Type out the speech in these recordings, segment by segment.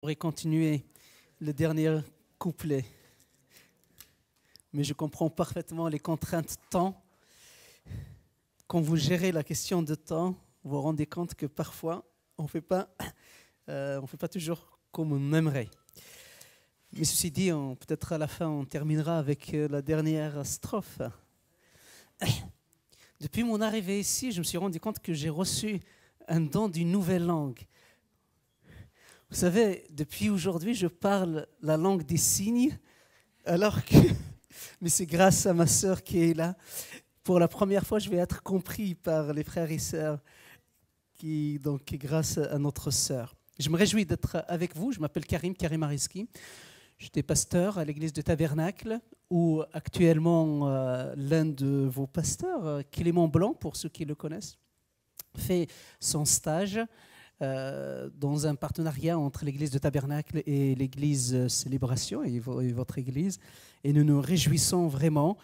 pourrais continuer le dernier couplet, mais je comprends parfaitement les contraintes de temps. Quand vous gérez la question de temps, vous vous rendez compte que parfois, on ne fait pas toujours comme on aimerait. Mais ceci dit, peut-être à la fin, on terminera avec la dernière strophe. Depuis mon arrivée ici, je me suis rendu compte que j'ai reçu un don d'une nouvelle langue. Vous savez, depuis aujourd'hui, je parle la langue des signes, alors que, mais c'est grâce à ma sœur qui est là. Pour la première fois, je vais être compris par les frères et sœurs, donc grâce à notre sœur. Je me réjouis d'être avec vous. Je m'appelle Karim Ariski. J'étais pasteur à l'église de Tabernacle, où actuellement l'un de vos pasteurs, Clément Blanc, pour ceux qui le connaissent, fait son stage dans un partenariat entre l'église de Tabernacle et l'église Célébration et votre église. Et nous nous réjouissons vraiment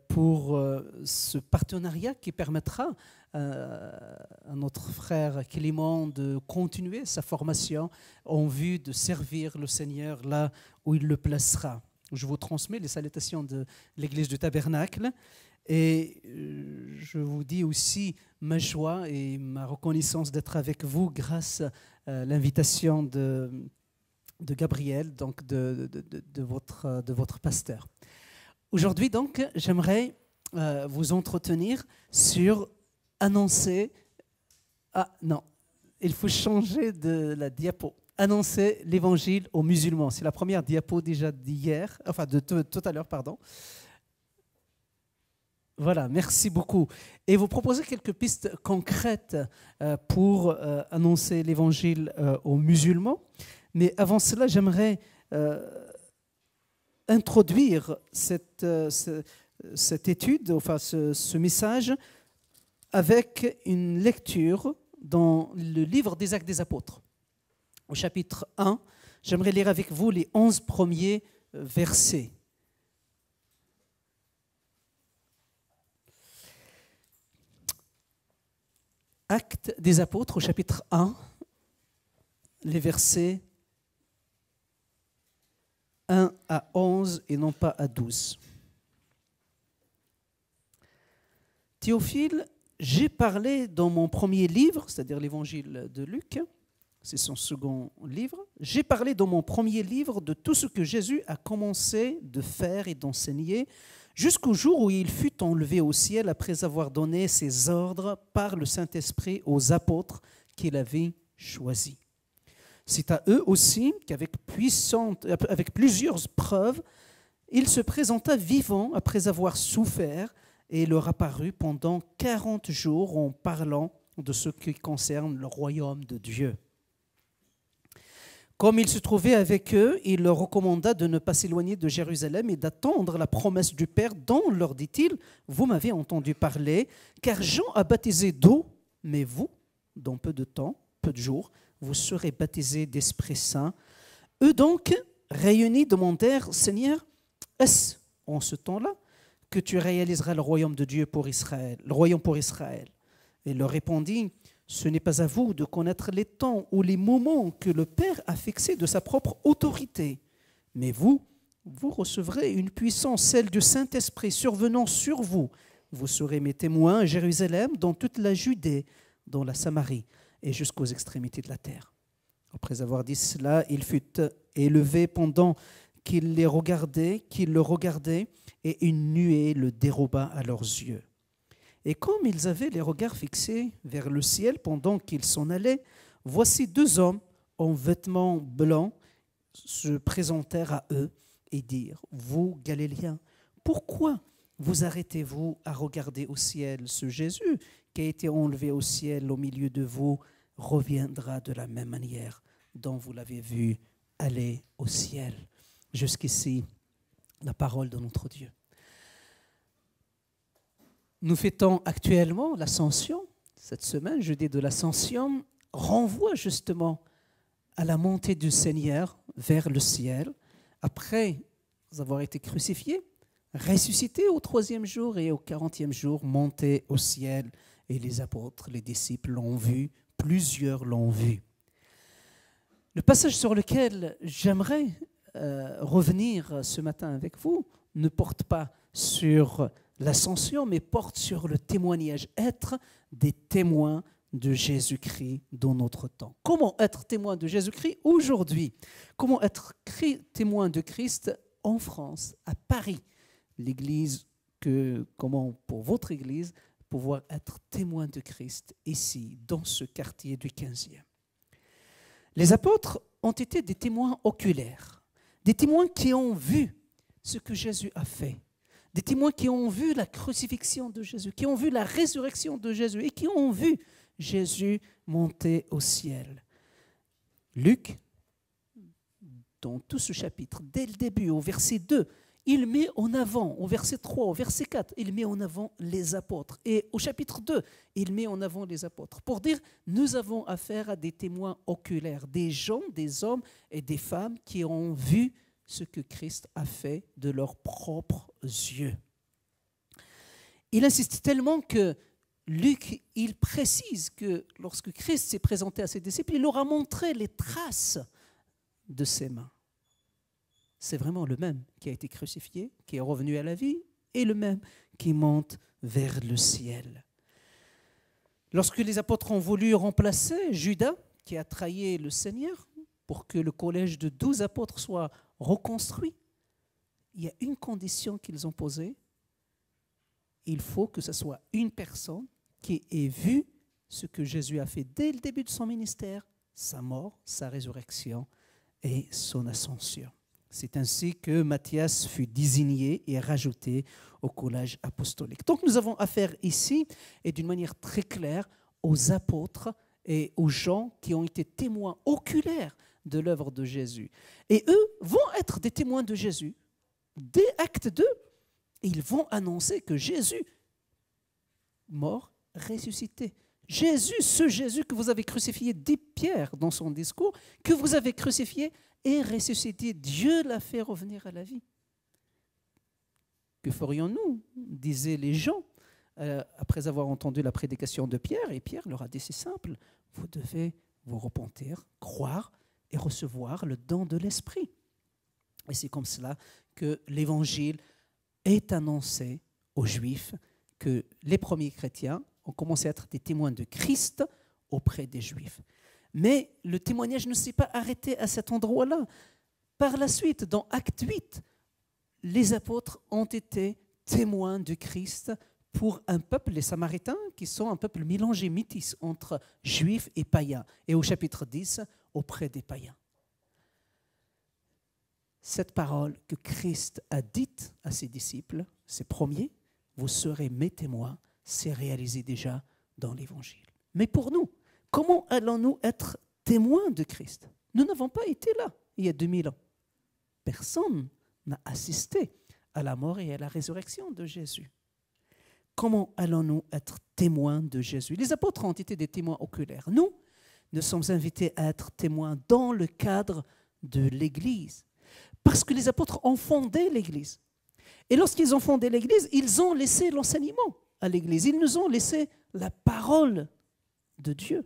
pour ce partenariat qui permettra à notre frère Clément de continuer sa formation en vue de servir le Seigneur là où il le placera. Je vous transmets les salutations de l'église du Tabernacle et je vous dis aussi ma joie et ma reconnaissance d'être avec vous grâce à l'invitation de Gabriel, donc de votre pasteur. Aujourd'hui, donc, j'aimerais vous entretenir sur annoncer... Ah non, il faut changer de la diapo. Annoncer l'évangile aux musulmans. C'est la première diapo déjà d'hier, enfin de tout à l'heure, pardon. Voilà, merci beaucoup. Et vous proposez quelques pistes concrètes pour annoncer l'évangile aux musulmans. Mais avant cela, j'aimerais introduire cette étude, enfin ce message, avec une lecture dans le livre des Actes des Apôtres. Au chapitre 1, j'aimerais lire avec vous les 11 premiers versets. Actes des Apôtres, au chapitre 1, les versets 1 à 11 et non pas à 12. Théophile, j'ai parlé dans mon premier livre, c'est-à-dire l'évangile de Luc, c'est son second livre, j'ai parlé dans mon premier livre de tout ce que Jésus a commencé de faire et d'enseigner jusqu'au jour où il fut enlevé au ciel après avoir donné ses ordres par le Saint-Esprit aux apôtres qu'il avait choisis. C'est à eux aussi qu'avec plusieurs preuves, il se présenta vivant après avoir souffert et leur apparut pendant 40 jours en parlant de ce qui concerne le royaume de Dieu. Comme il se trouvait avec eux, il leur recommanda de ne pas s'éloigner de Jérusalem et d'attendre la promesse du Père dont, leur dit-il, vous m'avez entendu parler, car Jean a baptisé d'eau, mais vous, dans peu de temps, peu de jours, vous serez baptisés d'Esprit Saint. Eux donc, réunis, demandèrent, Seigneur, est-ce en ce temps-là que tu réaliseras le royaume de Dieu pour Israël, le royaume pour Israël? Et il leur répondit, ce n'est pas à vous de connaître les temps ou les moments que le Père a fixés de sa propre autorité. Mais vous recevrez une puissance, celle du Saint-Esprit, survenant sur vous. Vous serez mes témoins à Jérusalem, dans toute la Judée, dans la Samarie et jusqu'aux extrémités de la terre. Après avoir dit cela, il fut élevé pendant qu'il le regardait, et une nuée le déroba à leurs yeux. Et comme ils avaient les regards fixés vers le ciel pendant qu'ils s'en allaient, voici deux hommes en vêtements blancs se présentèrent à eux et dirent, vous, Galiléens, pourquoi vous arrêtez-vous à regarder au ciel? Ce Jésus qui a été enlevé au ciel au milieu de vous reviendra de la même manière dont vous l'avez vu aller au ciel. Jusqu'ici, la parole de notre Dieu. Nous fêtons actuellement l'Ascension. Cette semaine, jeudi de l'Ascension, renvoie justement à la montée du Seigneur vers le ciel, après avoir été crucifié, ressuscité au 3e jour et au 40e jour, monté au ciel. Et les apôtres, les disciples l'ont vu, plusieurs l'ont vu. Le passage sur lequel j'aimerais revenir ce matin avec vous ne porte pas sur l'ascension, mais porte sur le témoignage, être des témoins de Jésus-Christ dans notre temps. Comment être témoin de Jésus-Christ aujourd'hui? Comment être témoin de Christ en France, à Paris? L'Église, comment pour votre Église, pouvoir être témoin de Christ ici, dans ce quartier du 15e. Les apôtres ont été des témoins oculaires, des témoins qui ont vu ce que Jésus a fait, des témoins qui ont vu la crucifixion de Jésus, qui ont vu la résurrection de Jésus et qui ont vu Jésus monter au ciel. Luc, dans tout ce chapitre, dès le début, au verset 2, il met en avant, au verset 3, au verset 4, il met en avant les apôtres. Et au chapitre 2, il met en avant les apôtres pour dire, nous avons affaire à des témoins oculaires, des gens, des hommes et des femmes qui ont vu ce que Christ a fait de leurs propres yeux. Il insiste tellement que Luc, il précise que lorsque Christ s'est présenté à ses disciples, il leur a montré les traces de ses mains. C'est vraiment le même qui a été crucifié, qui est revenu à la vie, et le même qui monte vers le ciel. Lorsque les apôtres ont voulu remplacer Judas, qui a trahi le Seigneur, pour que le collège de 12 apôtres soit reconstruit, il y a une condition qu'ils ont posée. Il faut que ce soit une personne qui ait vu ce que Jésus a fait dès le début de son ministère, sa mort, sa résurrection et son ascension. C'est ainsi que Matthias fut désigné et rajouté au collège apostolique. Donc nous avons affaire ici, et d'une manière très claire, aux apôtres et aux gens qui ont été témoins oculaires de l'œuvre de Jésus. Et eux vont être des témoins de Jésus. Dès Acte 2, ils vont annoncer que Jésus, mort, ressuscité. Jésus, ce Jésus que vous avez crucifié, dit Pierre dans son discours, que vous avez crucifié et ressuscité, Dieu l'a fait revenir à la vie. Que ferions-nous, disaient les gens, après avoir entendu la prédication de Pierre, et Pierre leur a dit, c'est simple, vous devez vous repentir, croire et recevoir le don de l'Esprit. Et c'est comme cela que l'Évangile est annoncé aux Juifs, que les premiers chrétiens ont commencé à être des témoins de Christ auprès des Juifs. Mais le témoignage ne s'est pas arrêté à cet endroit-là. Par la suite, dans Acte 8, les apôtres ont été témoins de Christ pour un peuple, les Samaritains, qui sont un peuple mélangé, métis, entre Juifs et païens. Et au chapitre 10, auprès des païens. Cette parole que Christ a dite à ses disciples, ses premiers, vous serez mes témoins, c'est réalisé déjà dans l'Évangile. Mais pour nous, comment allons-nous être témoins de Christ? Nous n'avons pas été là il y a 2000 ans. Personne n'a assisté à la mort et à la résurrection de Jésus. Comment allons-nous être témoins de Jésus? Les apôtres ont été des témoins oculaires. Nous sommes invités à être témoins dans le cadre de l'Église. Parce que les apôtres ont fondé l'Église. Et lorsqu'ils ont fondé l'Église, ils ont laissé l'enseignement à l'Église. Ils nous ont laissé la parole de Dieu.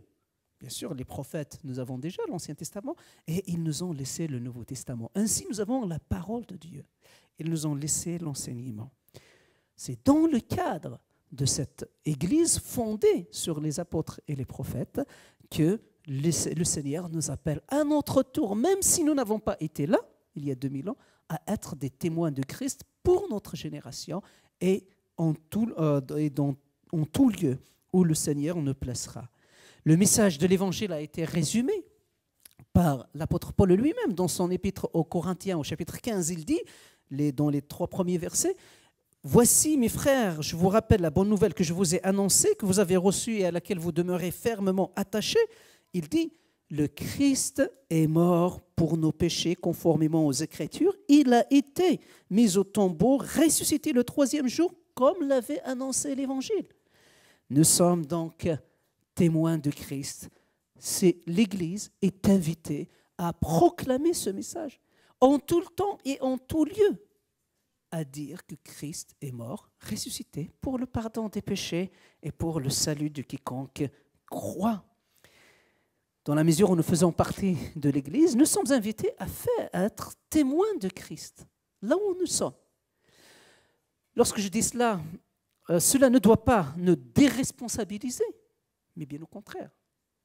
Bien sûr, les prophètes, nous avons déjà l'Ancien Testament, et ils nous ont laissé le Nouveau Testament. Ainsi, nous avons la parole de Dieu. Ils nous ont laissé l'enseignement. C'est dans le cadre de cette Église fondée sur les apôtres et les prophètes que le Seigneur nous appelle à notre tour, même si nous n'avons pas été là, il y a 2000 ans, à être des témoins de Christ pour notre génération et en tout lieu où le Seigneur nous placera. Le message de l'Évangile a été résumé par l'apôtre Paul lui-même dans son épître aux Corinthiens, au chapitre 15. Il dit, dans les 3 premiers versets, « Voici, mes frères, je vous rappelle la bonne nouvelle que je vous ai annoncée, que vous avez reçue et à laquelle vous demeurez fermement attachés. » Il dit, « Le Christ est mort pour nos péchés conformément aux Écritures. Il a été mis au tombeau, ressuscité le 3e jour, comme l'avait annoncé l'Évangile. » Nous sommes donc témoins de Christ. L'Église est invitée à proclamer ce message en tout le temps et en tout lieu, à dire que Christ est mort, ressuscité pour le pardon des péchés et pour le salut de quiconque croit. dans la mesure où nous faisons partie de l'Église, nous sommes invités à être témoins de Christ, là où nous sommes. Lorsque je dis cela, cela ne doit pas nous déresponsabiliser, mais bien au contraire.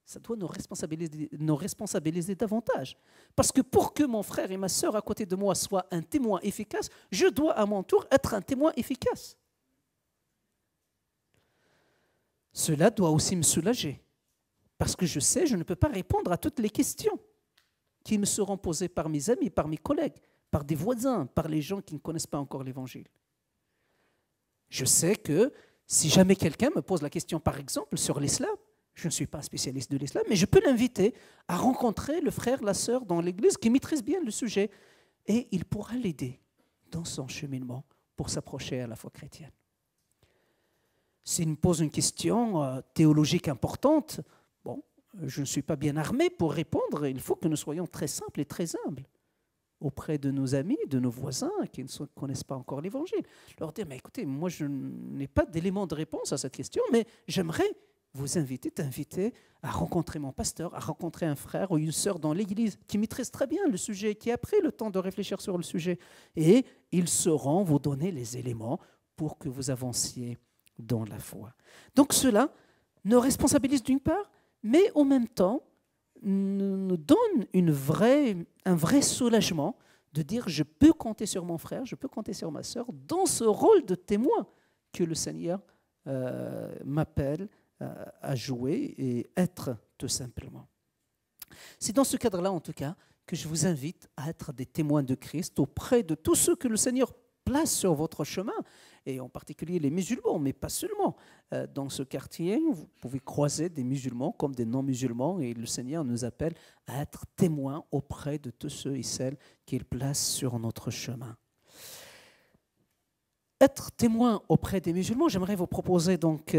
Ça doit nous responsabiliser davantage. Parce que pour que mon frère et ma sœur à côté de moi soient un témoin efficace, je dois à mon tour être un témoin efficace. Cela doit aussi me soulager. Parce que je sais, je ne peux pas répondre à toutes les questions qui me seront posées par mes amis, par mes collègues, par des voisins, par les gens qui ne connaissent pas encore l'Évangile. Je sais que si jamais quelqu'un me pose la question, par exemple, sur l'islam, je ne suis pas spécialiste de l'islam, mais je peux l'inviter à rencontrer le frère, la sœur dans l'église qui maîtrise bien le sujet et il pourra l'aider dans son cheminement pour s'approcher à la foi chrétienne. S'il me pose une question théologique importante, bon, je ne suis pas bien armé pour répondre. Il faut que nous soyons très simples et très humbles auprès de nos amis, de nos voisins qui ne connaissent pas encore l'Évangile. Leur dire, mais écoutez, moi je n'ai pas d'élément de réponse à cette question, mais j'aimerais vous t'inviter à rencontrer mon pasteur, à rencontrer un frère ou une sœur dans l'église qui maîtrise très bien le sujet, qui a pris le temps de réfléchir sur le sujet. Et ils sauront vous donner les éléments pour que vous avanciez dans la foi. Donc cela nous responsabilise d'une part, mais en même temps nous donne un vrai soulagement de dire je peux compter sur mon frère, je peux compter sur ma sœur dans ce rôle de témoin que le Seigneur m'appelle à jouer et être tout simplement. C'est dans ce cadre-là, en tout cas, que je vous invite à être des témoins de Christ auprès de tous ceux que le Seigneur place sur votre chemin, et en particulier les musulmans, mais pas seulement. Dans ce quartier, vous pouvez croiser des musulmans comme des non-musulmans, et le Seigneur nous appelle à être témoins auprès de tous ceux et celles qu'il place sur notre chemin. Être témoin auprès des musulmans, j'aimerais vous proposer donc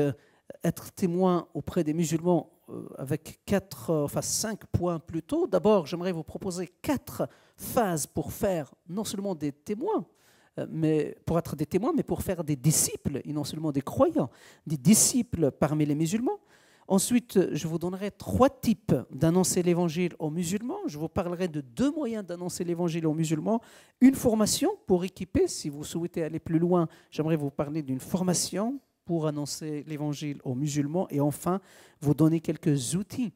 être témoin auprès des musulmans avec 5 points plutôt. D'abord, j'aimerais vous proposer 4 phases pour faire non seulement des témoins, mais pour être des témoins, mais pour faire des disciples, et non seulement des croyants, des disciples parmi les musulmans. Ensuite, je vous donnerai 3 types d'annoncer l'Évangile aux musulmans. Je vous parlerai de 2 moyens d'annoncer l'Évangile aux musulmans. Une formation pour équiper, si vous souhaitez aller plus loin, j'aimerais vous parler d'une formation pour annoncer l'Évangile aux musulmans. Et enfin, vous donner quelques outils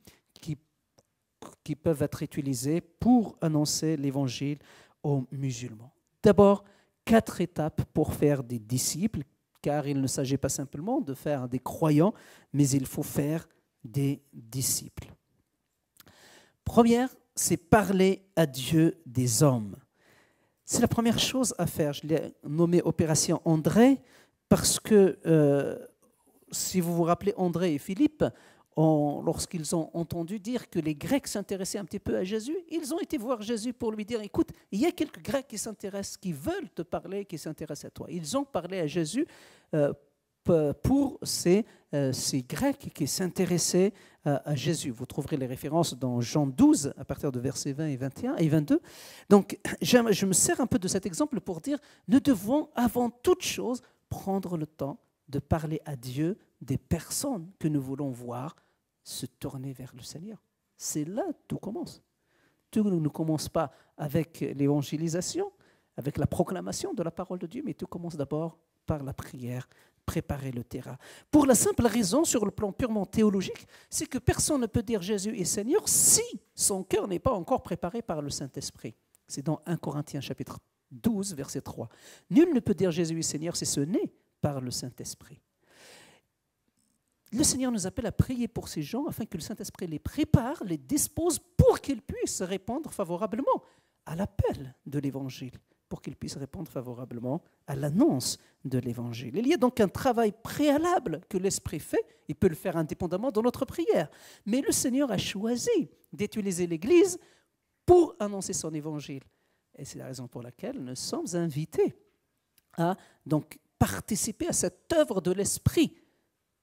qui peuvent être utilisés pour annoncer l'Évangile aux musulmans. D'abord, 4 étapes pour faire des disciples, car il ne s'agit pas simplement de faire des croyants, mais il faut faire des disciples. Première, c'est parler à Dieu des hommes. C'est la première chose à faire. Je l'ai nommé Opération André parce que, si vous vous rappelez André et Philippe, lorsqu'ils ont entendu dire que les Grecs s'intéressaient un petit peu à Jésus, ils ont été voir Jésus pour lui dire, écoute, il y a quelques Grecs qui s'intéressent, qui veulent te parler, qui s'intéressent à toi. Ils ont parlé à Jésus pour ces Grecs qui s'intéressaient à Jésus. Vous trouverez les références dans Jean 12, à partir de versets 20 et 21 et 22. Donc, je me sers un peu de cet exemple pour dire, nous devons avant toute chose prendre le temps de parler à Dieu des personnes que nous voulons voir se tourner vers le Seigneur. C'est là que tout commence. Tout ne commence pas avec l'évangélisation, avec la proclamation de la parole de Dieu, mais tout commence d'abord par la prière, préparer le terrain. Pour la simple raison, sur le plan purement théologique, c'est que personne ne peut dire Jésus est Seigneur si son cœur n'est pas encore préparé par le Saint-Esprit. C'est dans 1 Corinthiens chapitre 12, verset 3. Nul ne peut dire Jésus est Seigneur si ce n'est par le Saint-Esprit. Le Seigneur nous appelle à prier pour ces gens afin que le Saint-Esprit les prépare, les dispose pour qu'ils puissent répondre favorablement à l'appel de l'Évangile, pour qu'ils puissent répondre favorablement à l'annonce de l'Évangile. Il y a donc un travail préalable que l'Esprit fait, il peut le faire indépendamment de notre prière, mais le Seigneur a choisi d'utiliser l'Église pour annoncer son Évangile. Et c'est la raison pour laquelle nous sommes invités à donc participer à cette œuvre de l'Esprit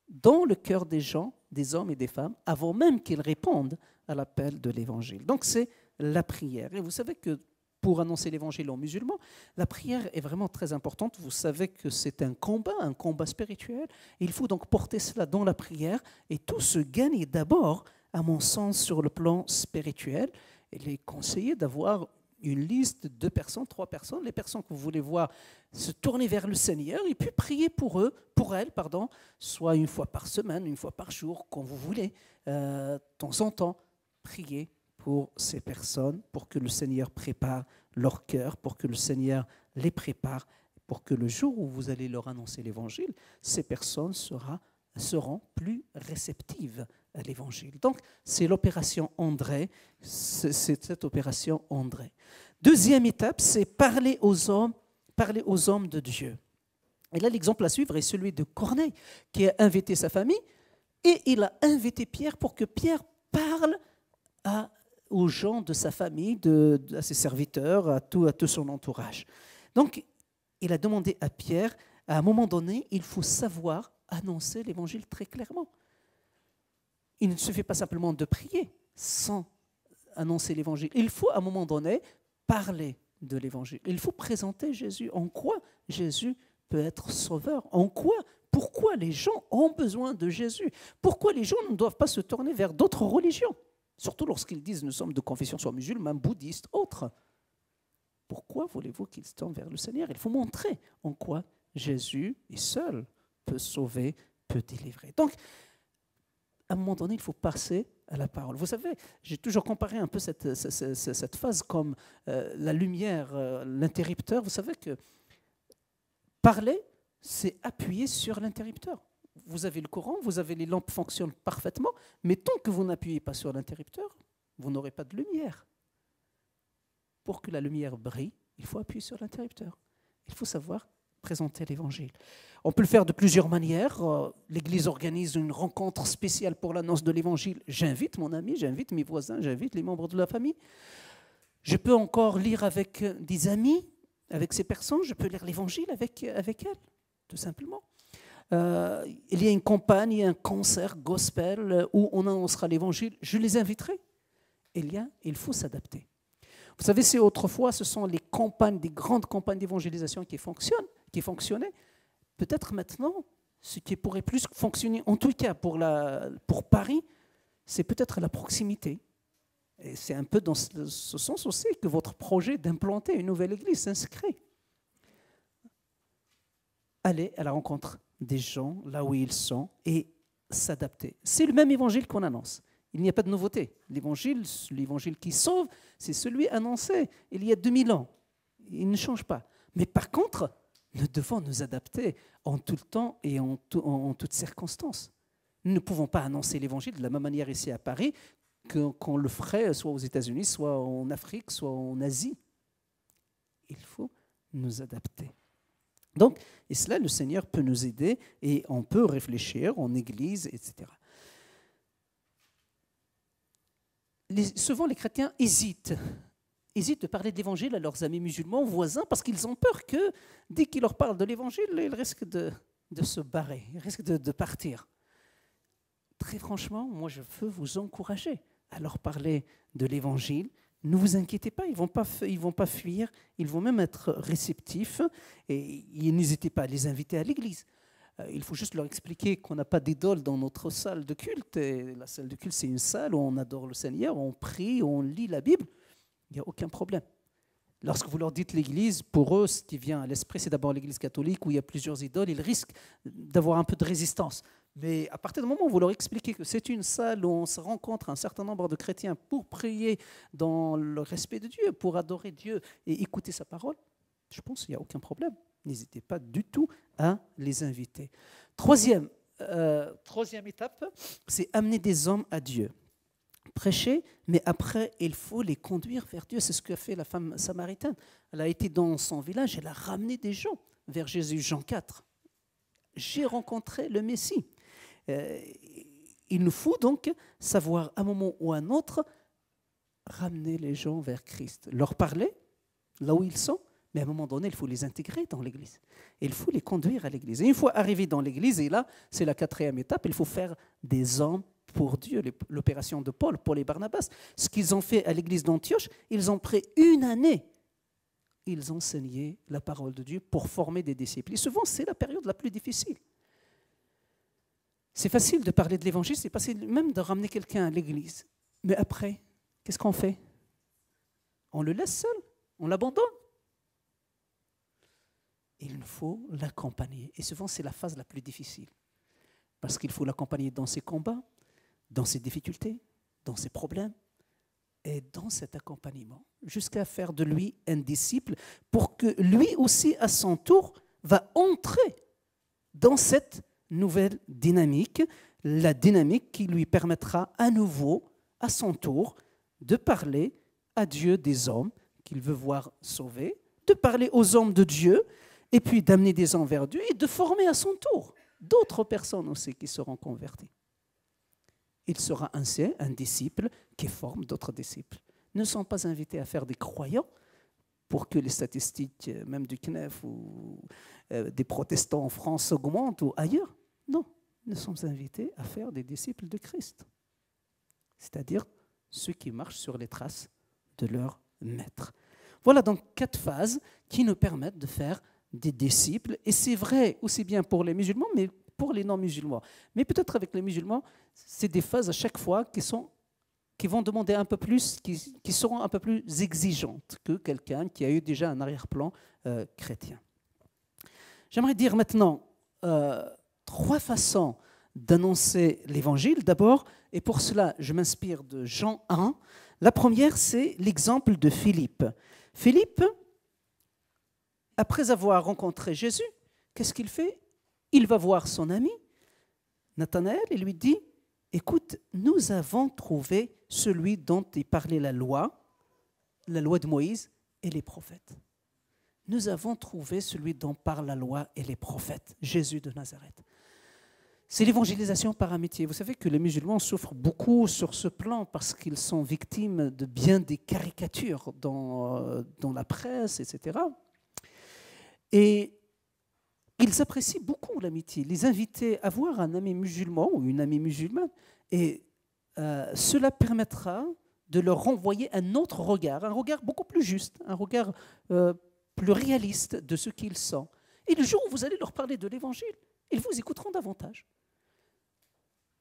dans le cœur des gens, des hommes et des femmes, avant même qu'ils répondent à l'appel de l'Évangile. Donc c'est la prière. Et vous savez que pour annoncer l'Évangile aux musulmans, la prière est vraiment très importante. Vous savez que c'est un combat spirituel. Il faut donc porter cela dans la prière et tout se gagne d'abord à mon sens, sur le plan spirituel, il est conseillé d'avoir une liste de 2 personnes, 3 personnes, les personnes que vous voulez voir se tourner vers le Seigneur et puis prier pour eux, pour elles, pardon, soit une fois par semaine, une fois par jour, quand vous voulez, de temps en temps, prier pour ces personnes, pour que le Seigneur prépare leur cœur, pour que le Seigneur les prépare, pour que le jour où vous allez leur annoncer l'Évangile, ces personnes seront plus réceptives à l'Évangile. Donc, c'est l'opération André, c'est cette opération André. Deuxième étape, c'est parler aux hommes de Dieu. Et là, l'exemple à suivre est celui de Corneille, qui a invité sa famille, et il a invité Pierre pour que Pierre parle aux gens de sa famille, à ses serviteurs, à tout son entourage. Donc, il a demandé à Pierre, à un moment donné, il faut savoir annoncer l'Évangile très clairement. Il ne suffit pas simplement de prier sans annoncer l'Évangile. Il faut à un moment donné parler de l'Évangile. Il faut présenter Jésus. En quoi Jésus peut être sauveur? Pourquoi les gens ont besoin de Jésus? Pourquoi les gens ne doivent pas se tourner vers d'autres religions? Surtout lorsqu'ils disent nous sommes de confession soit musulmane, bouddhiste, autre. Pourquoi voulez-vous qu'ils se tournent vers le Seigneur? Il faut montrer en quoi Jésus est seul peut sauver, peut délivrer. Donc, à un moment donné, il faut passer à la parole. Vous savez, j'ai toujours comparé un peu cette phase comme la lumière, l'interrupteur. Vous savez que parler, c'est appuyer sur l'interrupteur. Vous avez le courant, vous avez les lampes fonctionnent parfaitement, mais tant que vous n'appuyez pas sur l'interrupteur, vous n'aurez pas de lumière. Pour que la lumière brille, il faut appuyer sur l'interrupteur. Il faut savoir présenter l'Évangile. On peut le faire de plusieurs manières. L'Église organise une rencontre spéciale pour l'annonce de l'Évangile. J'invite mon ami, j'invite mes voisins, j'invite les membres de la famille. Je peux encore lire avec des amis, avec ces personnes. Je peux lire l'Évangile avec elles, tout simplement. Il y a une campagne, un concert gospel où on annoncera l'Évangile. Je les inviterai. Il faut s'adapter. Vous savez, c'est autrefois, ce sont les campagnes, des grandes campagnes d'évangélisation qui fonctionnaient. Peut-être maintenant, ce qui pourrait plus fonctionner, en tout cas pour Paris, c'est peut-être la proximité. Et c'est un peu dans ce sens aussi que votre projet d'implanter une nouvelle église s'inscrit. Aller à la rencontre des gens, là où ils sont, et s'adapter. C'est le même évangile qu'on annonce. Il n'y a pas de nouveauté. L'évangile qui sauve, c'est celui annoncé il y a 2000 ans. Il ne change pas. Mais par contre, nous devons nous adapter en tout le temps et en toutes circonstances. Nous ne pouvons pas annoncer l'évangile de la même manière ici à Paris qu'on le ferait soit aux États-Unis, soit en Afrique, soit en Asie. Il faut nous adapter. Donc, et cela, le Seigneur peut nous aider et on peut réfléchir en Église, etc. Souvent, les chrétiens hésitent de parler de l'Évangile à leurs amis musulmans, voisins, parce qu'ils ont peur que, dès qu'ils leur parlent de l'Évangile, ils risquent de se barrer, ils risquent de partir. Très franchement, moi, je veux vous encourager à leur parler de l'Évangile. Ne vous inquiétez pas, ils vont pas fuir, ils vont même être réceptifs, et n'hésitez pas à les inviter à l'église. Il faut juste leur expliquer qu'on n'a pas d'idole dans notre salle de culte. Et la salle de culte, c'est une salle où on adore le Seigneur, on prie, on lit la Bible. Il n'y a aucun problème. Lorsque vous leur dites l'église, pour eux, ce qui vient à l'esprit, c'est d'abord l'église catholique où il y a plusieurs idoles. Ils risquent d'avoir un peu de résistance. Mais à partir du moment où vous leur expliquez que c'est une salle où on se rencontre un certain nombre de chrétiens pour prier dans le respect de Dieu, pour adorer Dieu et écouter sa parole, je pense qu'il n'y a aucun problème. N'hésitez pas du tout à les inviter. Troisième étape, c'est amener des hommes à Dieu. Prêcher, mais après, il faut les conduire vers Dieu. C'est ce qu'a fait la femme samaritaine. Elle a été dans son village, elle a ramené des gens vers Jésus. Jean 4. J'ai rencontré le Messie. Il nous faut donc savoir, à un moment ou à un autre, ramener les gens vers Christ. Leur parler, là où ils sont, mais à un moment donné, il faut les intégrer dans l'Église. Et il faut les conduire à l'Église. Et une fois arrivés dans l'Église, et là, c'est la 4e étape, il faut faire des hommes pour Dieu, l'opération de Paul, Paul et Barnabas. Ce qu'ils ont fait à l'Église d'Antioche, ils ont pris une année. Ils enseignaient la parole de Dieu pour former des disciples. Et souvent, c'est la période la plus difficile. C'est facile de parler de l'évangile, c'est facile même de ramener quelqu'un à l'église. Mais après, qu'est-ce qu'on fait? On le laisse seul, on l'abandonne. Il nous faut l'accompagner. Et souvent, c'est la phase la plus difficile. Parce qu'il faut l'accompagner dans ses combats, dans ses difficultés, dans ses problèmes, et dans cet accompagnement, jusqu'à faire de lui un disciple, pour que lui aussi, à son tour, va entrer dans cette nouvelle dynamique, la dynamique qui lui permettra à nouveau, à son tour, de parler à Dieu des hommes qu'il veut voir sauvés, de parler aux hommes de Dieu, et puis d'amener des hommes vers Dieu, et de former à son tour d'autres personnes aussi qui seront converties. Il sera ainsi un disciple qui forme d'autres disciples. Ne sont pas invités à faire des croyants pour que les statistiques, même du CNEF ou des protestants en France augmentent ou ailleurs. Non, nous sommes invités à faire des disciples de Christ, c'est-à-dire ceux qui marchent sur les traces de leur maître. Voilà donc 4 phases qui nous permettent de faire des disciples, et c'est vrai aussi bien pour les musulmans, mais pour les non-musulmans. Mais peut-être avec les musulmans, c'est des phases à chaque fois qui vont demander un peu plus, qui seront un peu plus exigeantes que quelqu'un qui a eu déjà un arrière-plan chrétien. J'aimerais dire maintenant 3 façons d'annoncer l'évangile d'abord, et pour cela, je m'inspire de Jean 1. La première, c'est l'exemple de Philippe. Philippe, après avoir rencontré Jésus, qu'est-ce qu'il fait? Il va voir son ami, Nathanaël, et lui dit, « Écoute, nous avons trouvé celui dont il parlait la loi de Moïse et les prophètes. Nous avons trouvé celui dont parle la loi et les prophètes, Jésus de Nazareth. » C'est l'évangélisation par amitié. Vous savez que les musulmans souffrent beaucoup sur ce plan parce qu'ils sont victimes de bien des caricatures dans la presse, etc. Et ils apprécient beaucoup l'amitié. Les inviter à voir un ami musulman ou une amie musulmane, et cela permettra de leur renvoyer un autre regard, un regard beaucoup plus juste, un regard plus réaliste de ce qu'ils sont. Et le jour où vous allez leur parler de l'évangile, ils vous écouteront davantage.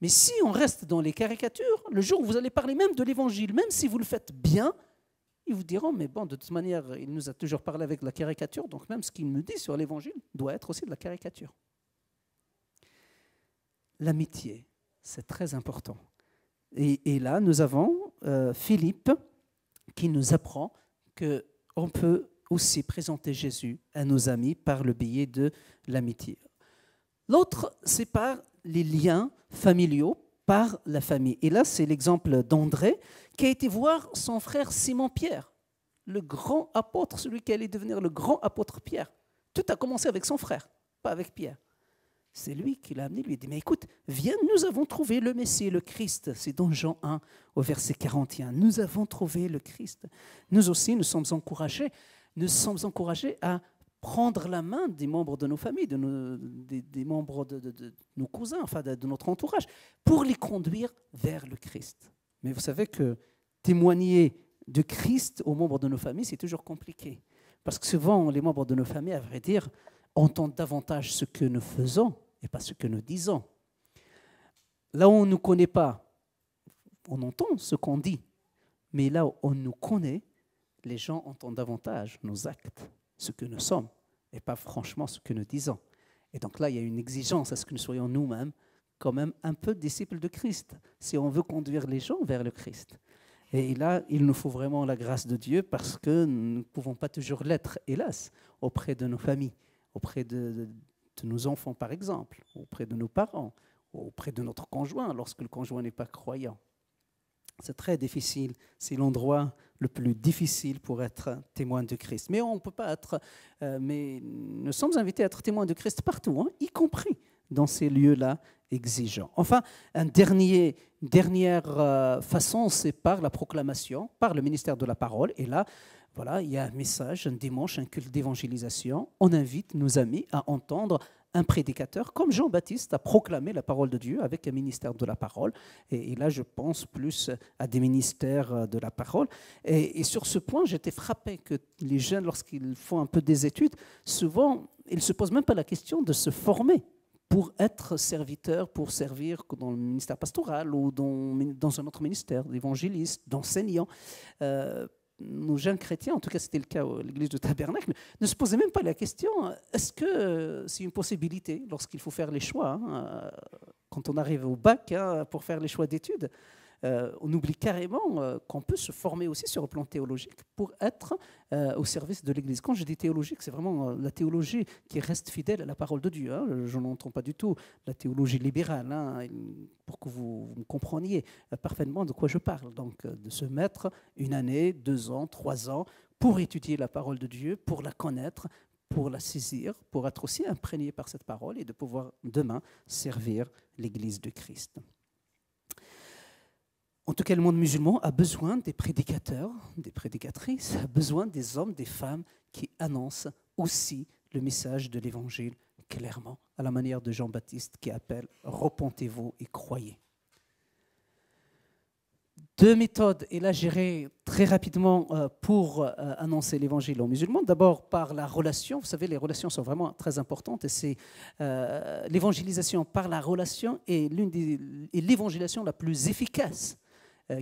Mais si on reste dans les caricatures, le jour où vous allez parler même de l'évangile, même si vous le faites bien, ils vous diront, mais bon, de toute manière, il nous a toujours parlé avec la caricature, donc même ce qu'il nous dit sur l'évangile doit être aussi de la caricature. L'amitié, c'est très important. Et là, nous avons Philippe qui nous apprend qu'on peut aussi présenter Jésus à nos amis par le biais de l'amitié. L'autre, c'est par les liens familiaux, par la famille. Et là, c'est l'exemple d'André qui a été voir son frère Simon-Pierre, le grand apôtre, celui qui allait devenir le grand apôtre Pierre. Tout a commencé avec son frère, pas avec Pierre. C'est lui qui l'a amené, lui a dit, mais écoute, viens, nous avons trouvé le Messie, le Christ. C'est dans Jean 1, au verset 41. Nous avons trouvé le Christ. Nous aussi, nous sommes encouragés à prendre la main des membres de nos familles, des membres de nos cousins, enfin de notre entourage, pour les conduire vers le Christ. Mais vous savez que témoigner de Christ aux membres de nos familles, c'est toujours compliqué. Parce que souvent, les membres de nos familles, à vrai dire, entendent davantage ce que nous faisons et pas ce que nous disons. Là où on ne nous connaît pas, on entend ce qu'on dit. Mais là où on nous connaît, les gens entendent davantage nos actes, ce que nous sommes, et pas franchement ce que nous disons. Et donc là, il y a une exigence à ce que nous soyons nous-mêmes quand même un peu disciples de Christ, si on veut conduire les gens vers le Christ. Et là, il nous faut vraiment la grâce de Dieu parce que nous ne pouvons pas toujours l'être, hélas, auprès de nos familles, auprès de nos enfants par exemple, auprès de nos parents, auprès de notre conjoint lorsque le conjoint n'est pas croyant. C'est très difficile, c'est l'endroit le plus difficile pour être témoin de Christ. Mais on ne peut pas être, mais nous sommes invités à être témoins de Christ partout, hein, y compris dans ces lieux-là exigeants. Enfin, une dernière façon, c'est par la proclamation, par le ministère de la parole. Et là, voilà, il y a un message, un dimanche, un culte d'évangélisation. On invite nos amis à entendre un prédicateur comme Jean-Baptiste a proclamé la parole de Dieu avec un ministère de la parole. Et là, je pense plus à des ministères de la parole. Et sur ce point, j'étais frappé que les jeunes, lorsqu'ils font un peu des études, souvent, ils ne se posent même pas la question de se former pour être serviteur, pour servir dans le ministère pastoral ou dans un autre ministère, d'évangéliste, d'enseignant. Nos jeunes chrétiens, en tout cas c'était le cas à l'église de Tabernacle, ne se posaient même pas la question, est-ce que c'est une possibilité lorsqu'il faut faire les choix, quand on arrive au bac pour faire les choix d'études, on oublie carrément qu'on peut se former aussi sur le plan théologique pour être au service de l'Église. Quand je dis théologique, c'est vraiment la théologie qui reste fidèle à la parole de Dieu. Je n'entends pas du tout la théologie libérale, pour que vous me compreniez parfaitement de quoi je parle. Donc, de se mettre 1 année, 2 ans, 3 ans pour étudier la parole de Dieu, pour la connaître, pour la saisir, pour être aussi imprégné par cette parole et de pouvoir demain servir l'Église de Christ. En tout cas, le monde musulman a besoin des prédicateurs, des prédicatrices, a besoin des hommes, des femmes qui annoncent aussi le message de l'Évangile clairement, à la manière de Jean-Baptiste qui appelle « Repentez-vous et croyez ». 2 méthodes, et là j'irai très rapidement pour annoncer l'évangile aux musulmans. D'abord par la relation, vous savez les relations sont vraiment très importantes et c'est l'évangélisation par la relation est l'évangélisation la plus efficace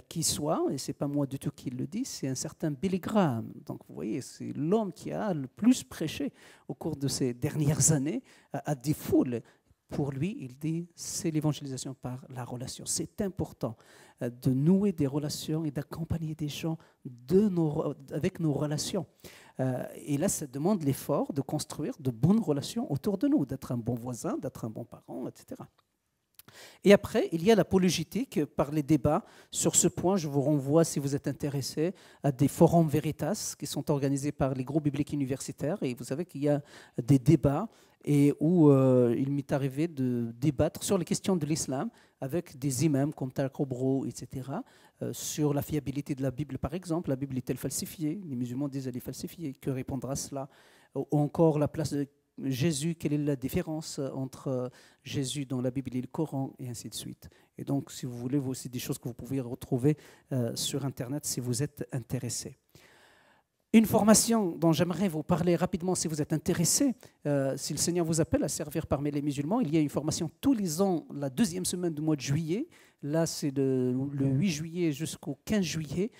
qui soit, et ce n'est pas moi du tout qui le dis, c'est un certain Billy Graham. Donc vous voyez, c'est l'homme qui a le plus prêché au cours de ces dernières années à des foules. Pour lui, il dit, c'est l'évangélisation par la relation. C'est important de nouer des relations et d'accompagner des gens avec nos relations. Et là, ça demande l'effort de construire de bonnes relations autour de nous, d'être un bon voisin, d'être un bon parent, etc. Et après, il y a l'apologétique par les débats. Sur ce point, je vous renvoie, si vous êtes intéressé, à des forums Veritas qui sont organisés par les groupes bibliques universitaires. Et vous savez qu'il y a des débats et où il m'est arrivé de débattre sur les questions de l'islam avec des imams comme Tarek Obro, etc., sur la fiabilité de la Bible, par exemple. La Bible est-elle falsifiée? Les musulmans disent qu'elle est falsifiée. Que répondre à cela? Ou encore la place de Jésus, quelle est la différence entre Jésus dans la Bible et le Coran, et ainsi de suite. Et donc, si vous voulez, c'est des choses que vous pouvez retrouver sur Internet si vous êtes intéressé. Une formation dont j'aimerais vous parler rapidement si vous êtes intéressé, si le Seigneur vous appelle à servir parmi les musulmans, il y a une formation tous les ans, la 2e semaine du mois de juillet. Là, c'est le 8 juillet jusqu'au 15 juillet.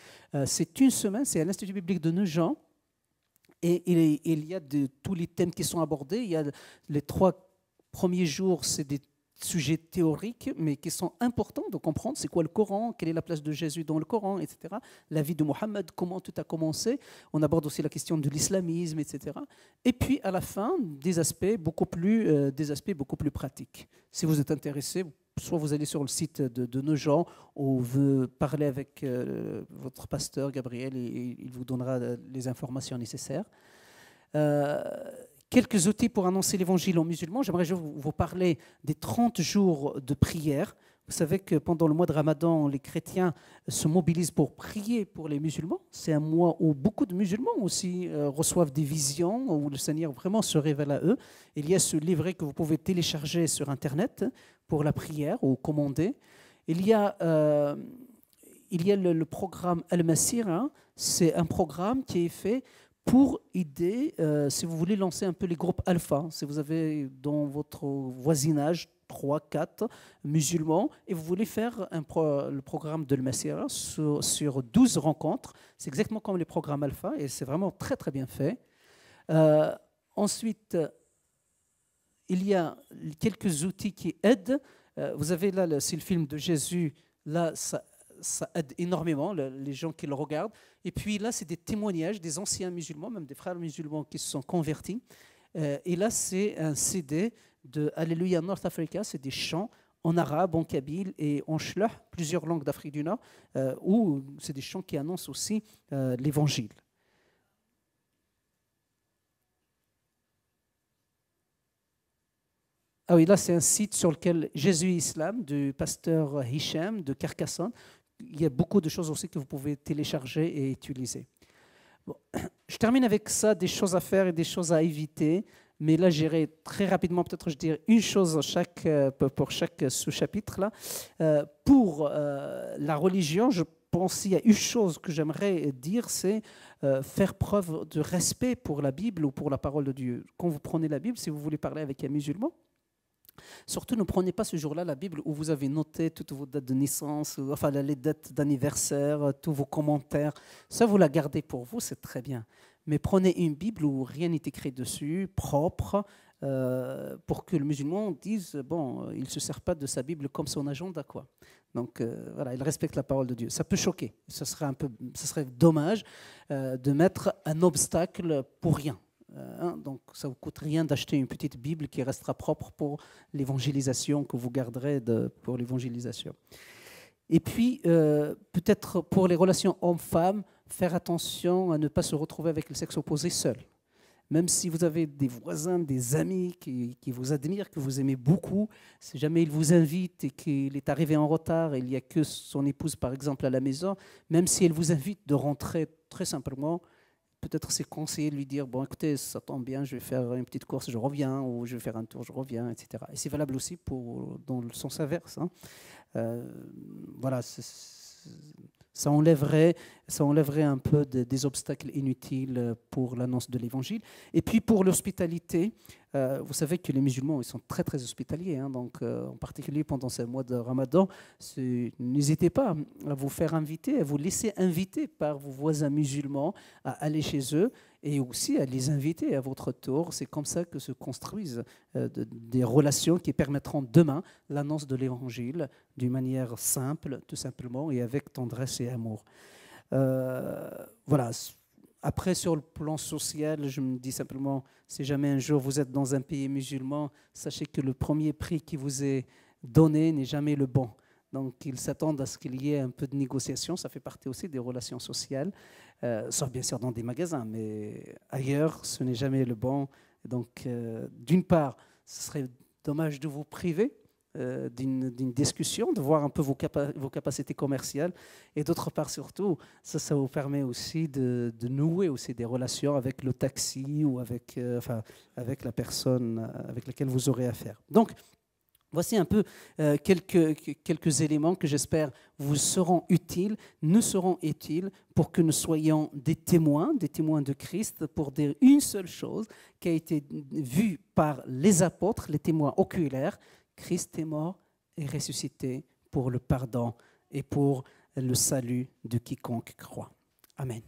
C'est une semaine, c'est à l'Institut biblique de Nogent. Et il y a tous les thèmes qui sont abordés. Il y a les 3 premiers jours, c'est des sujets théoriques, mais qui sont importants de comprendre. C'est quoi le Coran? Quelle est la place de Jésus dans le Coran, etc. La vie de Mohammed, comment tout a commencé. On aborde aussi la question de l'islamisme, etc. Et puis, à la fin, des aspects beaucoup plus pratiques. Si vous êtes intéressé, soit vous allez sur le site de Nogent ou vous parlez avec votre pasteur Gabriel et il vous donnera les informations nécessaires. Quelques outils pour annoncer l'évangile aux musulmans. J'aimerais vous parler des 30 jours de prière. Vous savez que pendant le mois de Ramadan, les chrétiens se mobilisent pour prier pour les musulmans. C'est un mois où beaucoup de musulmans aussi reçoivent des visions, où le Seigneur vraiment se révèle à eux. Il y a ce livret que vous pouvez télécharger sur Internet pour la prière ou commander. Il y a le programme Al-Masira. C'est un programme qui est fait pour aider, si vous voulez lancer un peu les groupes alpha, si vous avez dans votre voisinage 3, 4 musulmans et vous voulez faire le programme de Al-Masira sur 12 rencontres, c'est exactement comme les programmes alpha et c'est vraiment très très bien fait. Ensuite, il y a quelques outils qui aident. Vous avez là, c'est le film de Jésus, là ça aide énormément les gens qui le regardent. Et puis là, c'est des témoignages des anciens musulmans, même des frères musulmans qui se sont convertis. Et là, c'est un CD de Alléluia North Africa, c'est des chants en arabe, en kabyle et en shloh, plusieurs langues d'Afrique du Nord, où c'est des chants qui annoncent aussi l'évangile. Ah oui, là, c'est un site sur lequel Jésus Islam, du pasteur Hicham de Carcassonne. Il y a beaucoup de choses aussi que vous pouvez télécharger et utiliser. Bon, je termine avec ça, des choses à faire et des choses à éviter. Mais là, j'irai très rapidement, peut-être je dirais une chose pour chaque sous-chapitre. Là. Pour la religion, je pense qu'il y a une chose que j'aimerais dire, c'est faire preuve de respect pour la Bible ou pour la parole de Dieu. Quand vous prenez la Bible, si vous voulez parler avec un musulman, Surtout, ne prenez pas ce jour-là la Bible où vous avez noté toutes vos dates de naissance, enfin les dates d'anniversaire, tous vos commentaires. Ça, vous la gardez pour vous, c'est très bien. Mais prenez une Bible où rien n'est écrit dessus, propre, pour que le musulman dise, bon, il ne se sert pas de sa Bible comme son agenda, quoi. Donc voilà, il respecte la parole de Dieu. Ça peut choquer, ce serait dommage de mettre un obstacle pour rien. Donc ça ne vous coûte rien d'acheter une petite Bible qui restera propre pour l'évangélisation, que vous garderez pour l'évangélisation. Et puis, peut-être pour les relations hommes-femmes, faire attention à ne pas se retrouver avec le sexe opposé seul. Même si vous avez des voisins, des amis qui vous admirent, que vous aimez beaucoup, si jamais ils vous invitent et qu'il est arrivé en retard et il n'y a que son épouse, par exemple, à la maison, même si elle vous invite de rentrer très simplement, peut-être c'est conseillé de lui dire, bon écoutez, ça tombe bien, je vais faire une petite course, je reviens, ou je vais faire un tour, je reviens, etc. Et c'est valable aussi dans le sens inverse. Voilà, ça enlèverait un peu des obstacles inutiles pour l'annonce de l'Évangile. Et puis pour l'hospitalité, vous savez que les musulmans ils sont très très hospitaliers, donc en particulier pendant ce mois de Ramadan, n'hésitez pas à vous faire inviter, à vous laisser inviter par vos voisins musulmans à aller chez eux et aussi à les inviter à votre tour. C'est comme ça que se construisent des relations qui permettront demain l'annonce de l'Évangile d'une manière simple, tout simplement, et avec tendresse et amour. Voilà. Après, sur le plan social, je me dis simplement, si jamais un jour vous êtes dans un pays musulman, sachez que le premier prix qui vous est donné n'est jamais le bon. Donc, ils s'attendent à ce qu'il y ait un peu de négociation. Ça fait partie aussi des relations sociales, sauf bien sûr dans des magasins, mais ailleurs, ce n'est jamais le bon. Donc, d'une part, ce serait dommage de vous priver d'une discussion, de voir un peu vos capacités commerciales, et d'autre part surtout, ça vous permet aussi de nouer aussi des relations avec le taxi ou avec la personne avec laquelle vous aurez affaire. Donc, voici un peu quelques éléments que j'espère vous seront utiles, nous seront utiles pour que nous soyons des témoins de Christ, pour dire une seule chose qui a été vue par les apôtres, les témoins oculaires: Christ est mort et ressuscité pour le pardon et pour le salut de quiconque croit. Amen.